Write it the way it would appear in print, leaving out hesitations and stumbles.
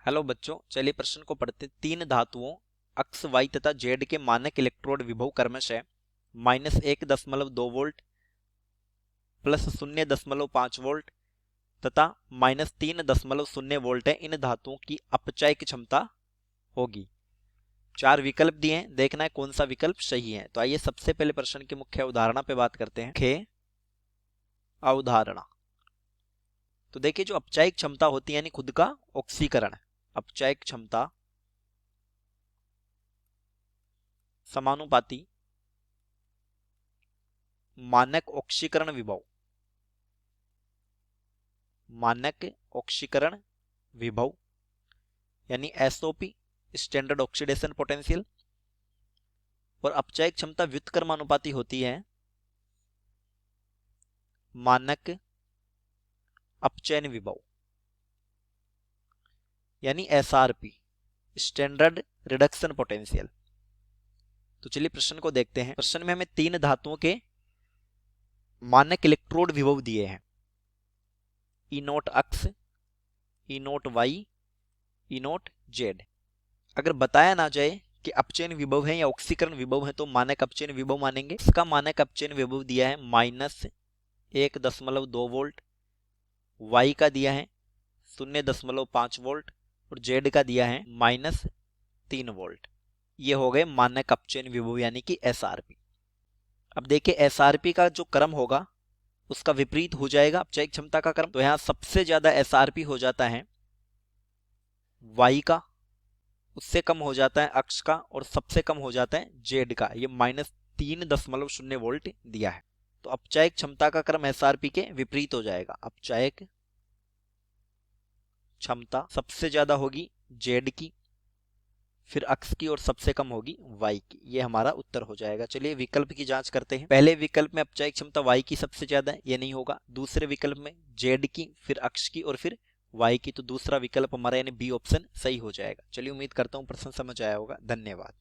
Hello बच्चों, चलिए प्रश्न को पढ़ते। तीन धातुओं अक्स वाई तथा जेड के मानक इलेक्ट्रोड विभव क्रमशः -1.2 वोल्ट प्लस 0.5 वोल्ट तथा -3.0 वोल्ट है। इन धातुओं की अपचयक क्षमता होगी। चार विकल्प दिए हैं, देखना है कौन सा विकल्प सही है। तो आइए सबसे पहले प्रश्न की मुख्य अवधारणा पे बात करते हैं। मुख्य अवधारणा तो देखिए, जो अपचयक क्षमता होती है यानी खुद का ऑक्सीकरण, अपचयक क्षमता समानुपाती मानक ऑक्सीकरण विभव। मानक ऑक्सीकरण विभव यानी एसओपी, स्टैंडर्ड ऑक्सीडेशन पोटेंशियल। और अपचयक क्षमता व्युत्क्रमानुपाती होती है मानक अपचयन विभव यानी एसआरपी, स्टैंडर्ड रिडक्शन पोटेंशियल। तो चलिए प्रश्न को देखते हैं। प्रश्न में हमें तीन धातुओं के मानक इलेक्ट्रोड विभव दिए हैं। ई नोट अक्स, ई नोट वाई, ई नोट जेड। अगर बताया ना जाए कि अपचयन विभव है या ऑक्सीकरण विभव है तो मानक अपचयन विभव मानेंगे। इसका मानक अपचयन विभव दिया है -1.2 वोल्ट, वाई का दिया है 0.5 वोल्ट और जेड का दिया है -3 वोल्ट। ये हो गए मानक अपचयन विभव यानी कि एसआरपी। अब देखिए एसआरपी का जो क्रम होगा उसका विपरीत हो जाएगा अपचयक क्षमता का क्रम। तो यहां सबसे ज्यादा एसआरपी हो जाता है वाई का, उससे कम हो जाता है अक्स का और सबसे कम हो जाता है जेड का। ये -3.0 वोल्ट दिया है। तो अपचयक क्षमता का क्रम एसआरपी के विपरीत हो जाएगा। अपचयक क्षमता सबसे ज्यादा होगी जेड की, फिर अक्स की और सबसे कम होगी वाई की। ये हमारा उत्तर हो जाएगा। चलिए विकल्प की जांच करते हैं। पहले विकल्प में अपचयक क्षमता वाई की सबसे ज्यादा है, ये नहीं होगा। दूसरे विकल्प में जेड की, फिर अक्स की और फिर वाई की। तो दूसरा विकल्प हमारा यानी बी ऑप्शन सही हो जाएगा। चलिए उम्मीद करता हूं प्रश्न समझ आया होगा। धन्यवाद।